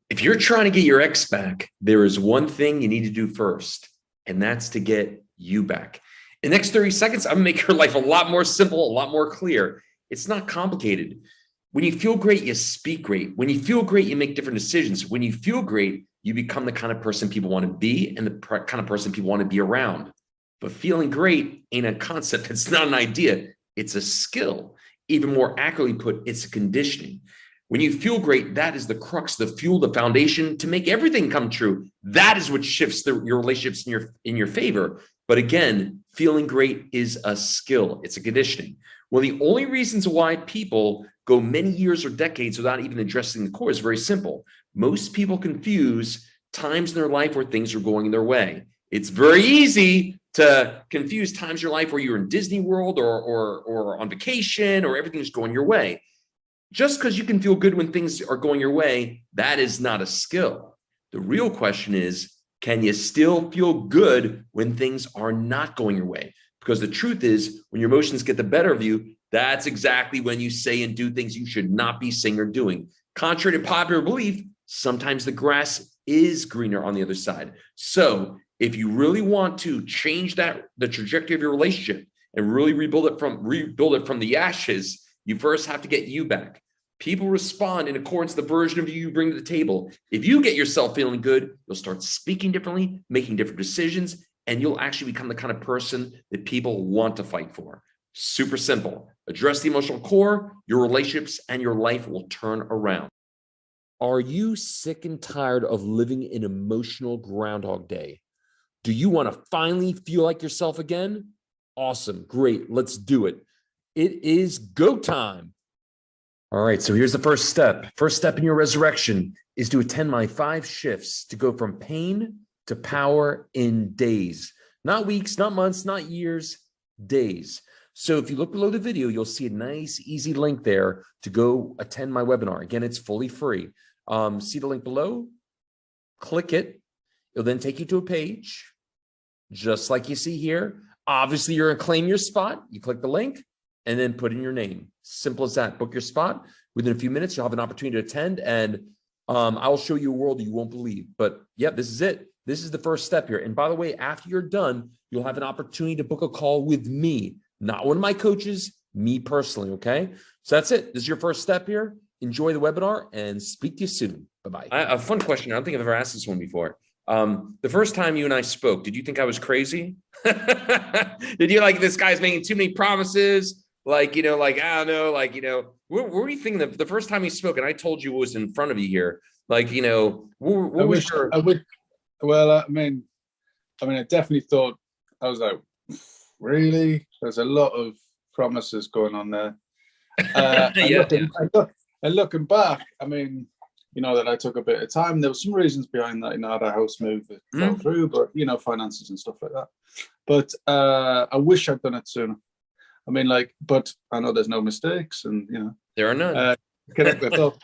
If you're trying to get your ex back, there is one thing you need to do first, and that's to get you back. In the next 30 seconds, I'm gonna make your life a lot more simple, a lot more clear. It's not complicated. When you feel great, you speak great. When you feel great, you make different decisions. When you feel great, you become the kind of person people want to be and the kind of person people want to be around. But feeling great ain't a concept. It's not an idea. It's a skill. Even more accurately put, it's a conditioning. When you feel great, that is the crux, the fuel, the foundation to make everything come true. That is what shifts your relationships in your favor. But again, feeling great is a skill. It's a conditioning. Well, the only reasons why people go many years or decades without even addressing the core is very simple. Most people confuse times in their life where things are going their way. It's very easy to confuse times in your life where you're in Disney World or on vacation or everything's going your way. Just because you can feel good when things are going your way, that is not a skill. The real question is, can you still feel good when things are not going your way? Because the truth is, when your emotions get the better of you, that's exactly when you say and do things you should not be saying or doing. Contrary to popular belief, sometimes the grass is greener on the other side. So if you really want to change the trajectory of your relationship and really rebuild it from the ashes, you first have to get you back. People respond in accordance to the version of you bring to the table. If you get yourself feeling good, you'll start speaking differently, making different decisions, and you'll actually become the kind of person that people want to fight for. Super simple. Address the emotional core, your relationships and your life will turn around. Are you sick and tired of living an emotional Groundhog Day? Do you want to finally feel like yourself again? Awesome. Great. Let's do it. It is go time. All right. So here's the first step. First step in your resurrection is to attend my 5 shifts to go from pain to power in days, not weeks, not months, not years, days. So if you look below the video, you'll see a nice, easy link there to go attend my webinar. Again, it's fully free. See the link below, click it. It'll then take you to a page, just like you see here. Obviously, you're going to claim your spot. You click the link and then put in your name. Simple as that. Book your spot. Within a few minutes, you'll have an opportunity to attend, and I will show you a world you won't believe. But yeah, this is it. This is the first step here. And by the way, after you're done, you'll have an opportunity to book a call with me, not one of my coaches, me personally, okay? So that's it. This is your first step here. Enjoy the webinar and speak to you soon. Bye-bye. A fun question. I don't think I've ever asked this one before. The first time you and I spoke, did you think I was crazy? Did you like, this guy's making too many promises? Like, I don't know, what were you thinking the first time you spoke? And I told you what was in front of you here. Like, what was your... Well, I mean, I definitely thought, I was like, really? There's a lot of promises going on there. Looking back, I mean, that I took a bit of time. There were some reasons behind that. I had a house move that fell through, but, finances and stuff like that. But I wish I'd done it sooner. I mean, but I know there's no mistakes and, there are none. Connect with up.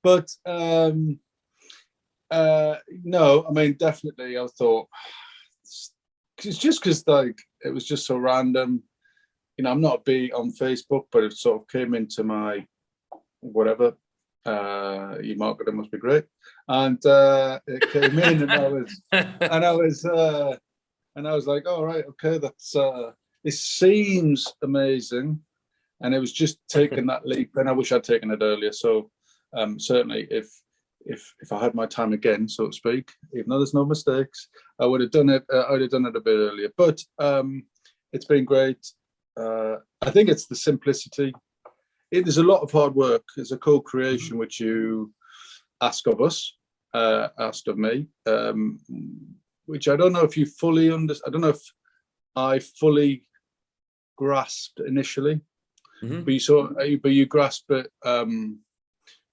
But no, I mean, definitely I thought, it's just because it was just so random. I'm not big on Facebook, but it sort of came into my whatever. Your marketing must be great, and it came in, and I was like, all right, okay, that's it seems amazing, and it was just taking that leap, and I wish I'd taken it earlier. So certainly, if I had my time again, so to speak, even though there's no mistakes, I would have done it. I would have done it a bit earlier. But it's been great. I think it's the simplicity. There's a lot of hard work. There's a co-creation which you ask of us, asked of me, which I don't know if you fully understand. I don't know if I fully grasped initially, but you grasp it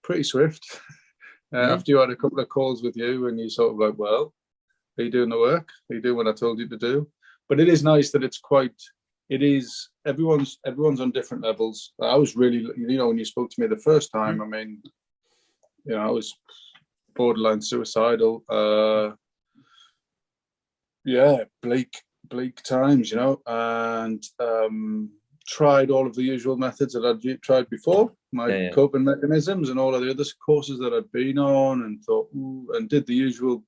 pretty swift. After you had a couple of calls with you, and you sort of like, well, are you doing the work? Are you doing what I told you to do? But it is nice that everyone's on different levels. I was really, when you spoke to me the first time, I mean, I was borderline suicidal. Bleak times, and tried all of the usual methods that I'd tried before, my coping mechanisms and all of the other courses that I'd been on, and thought, ooh, and did the usual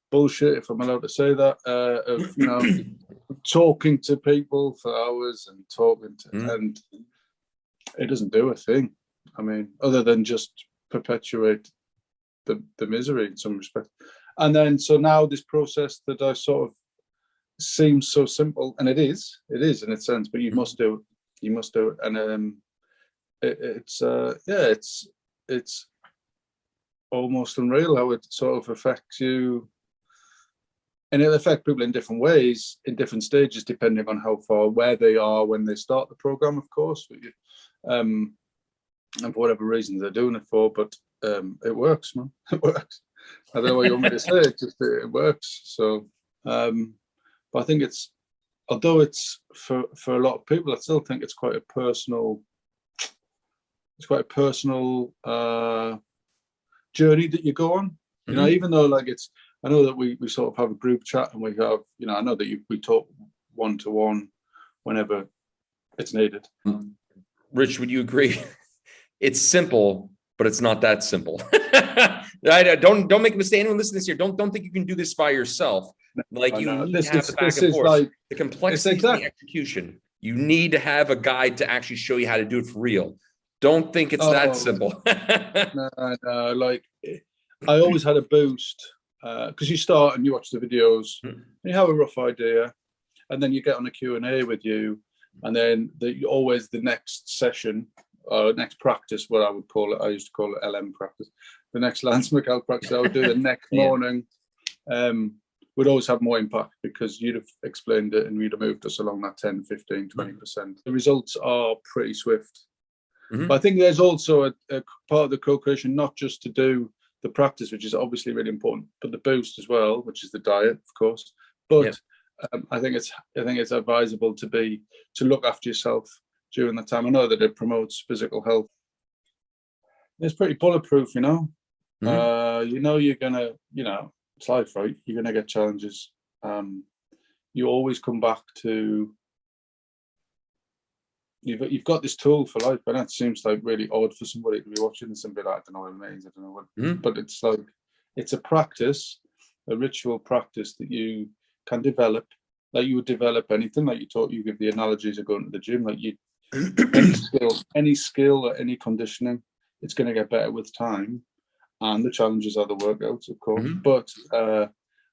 bullshit, if I'm allowed to say that, of talking to people for hours and talking to, and it doesn't do a thing. I mean, other than just perpetuate the misery in some respect. And then, so now this process that I sort of seems so simple, and it is in a sense, but you must do it. And it's almost unreal how it sort of affects you, and it'll affect people in different ways, in different stages, depending on how far, where they are when they start the program, of course, and for whatever reason they're doing it for. But it works, man. It works. I don't know what you want me to say. It works. So, but I think although it's for a lot of people, I still think it's quite a personal journey that you go on. You know, even though I know that we sort of have a group chat, and we have, I know that we talk one-to-one whenever it's needed. Rich, would you agree? It's simple, but it's not that simple. Don't make a mistake. Anyone listening to this here, don't think you can do this by yourself. Like, you need to have the back and forth. The complexity of the execution. You need to have a guide to actually show you how to do it for real. Don't think it's that simple. No, like, I always had a boost, because you start and you watch the videos, and you have a rough idea, and then you get on a Q&A with you, and then always the next session, next practice, what I would call it, I used to call it LM practice, the next Lance Mikkel practice I would do the next morning, would always have more impact, because you'd have explained it and you'd have moved us along that 10, 15, 20%. The results are pretty swift. But I think there's also a part of the co-creation, not just to do the practice, which is obviously really important, but the boost as well, which is the diet, of course. But I think it's advisable to look after yourself during that time. I know that it promotes physical health. It's pretty bulletproof, you know. You're gonna, it's life, right? You're gonna get challenges. You always come back to. You've got this tool for life, and that seems like really odd for somebody to be watching this and be like, I don't know what it means, I don't know what, but it's like, it's a practice, a ritual practice that you can develop, like you would develop anything. Like you give the analogies of going to the gym, like any skill or any conditioning, it's going to get better with time, and the challenges are the workouts, of course. But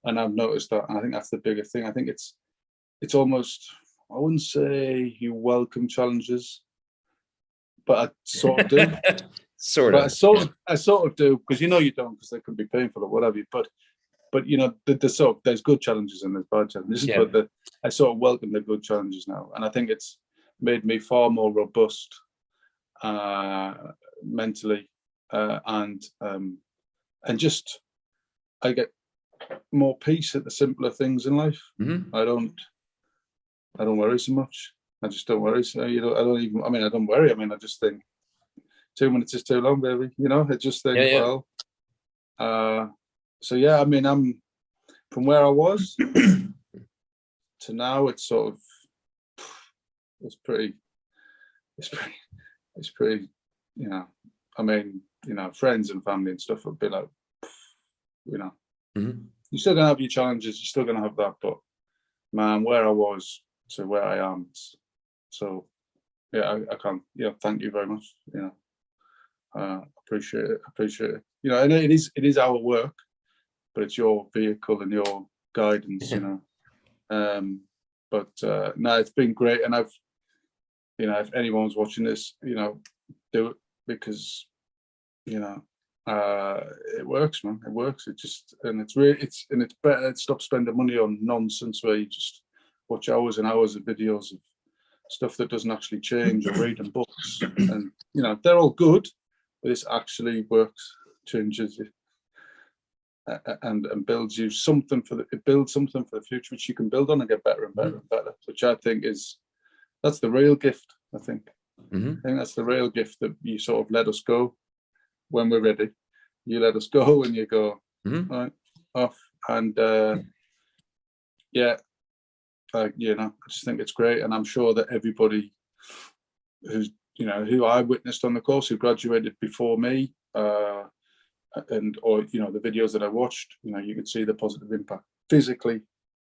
and I've noticed that, and I think that's the bigger thing. I think it's almost, I wouldn't say you welcome challenges, but I sort of do. I sort of do, because you don't, because they could be painful or whatever. But there's good challenges and there's bad challenges. Yeah. But I sort of welcome the good challenges now, and I think it's made me far more robust mentally, and just I get more peace at the simpler things in life. I don't worry so much. I just don't worry. So, I don't worry. I just think 2 minutes is too long, baby. I just think, so yeah, I'm from where I was to now, it's sort of, it's pretty, friends and family and stuff would be like, you're still gonna have your challenges, you're still gonna have that, but man, where I was to where I am, so yeah, I can't. Thank you very much. Appreciate it. And it is our work, but it's your vehicle and your guidance. But no, it's been great, and I've, if anyone's watching this, do it, because it works, man. It works. It's better. Stop spending money on nonsense where you just watch hours and hours of videos of stuff that doesn't actually change, or reading books, and they're all good, but this actually works, changes you, and builds you something for the future, which you can build on and get better and better and better, which I think that's the real gift. I think that's the real gift, that you sort of let us go when we're ready. You let us go and you go right off, and I just think it's great, and I'm sure that everybody who I witnessed on the course, who graduated before me, or the videos that I watched, you could see the positive impact physically,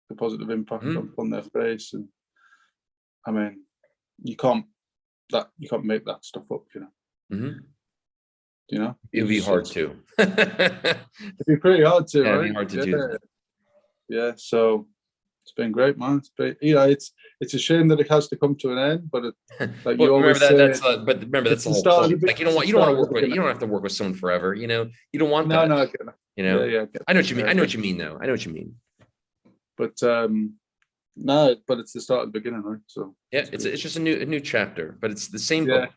the positive impact on their face. And I mean, you can't make that stuff up, It'd be hard to. It'd be pretty hard to, Yeah, right? it'd be hard to do that. Yeah, so it's been great, man. It's a shame that it has to come to an end, but like you always say, but remember that's the whole start point. Like you don't want to work with, you don't have to work with someone forever. You don't want that. No, I get that. Yeah, I know what you mean. I know what you mean, though. I know what you mean. But no, but it's the start of the beginning, right? So yeah, it's just a new chapter, but it's the same book.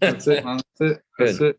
That's it, man. That's it.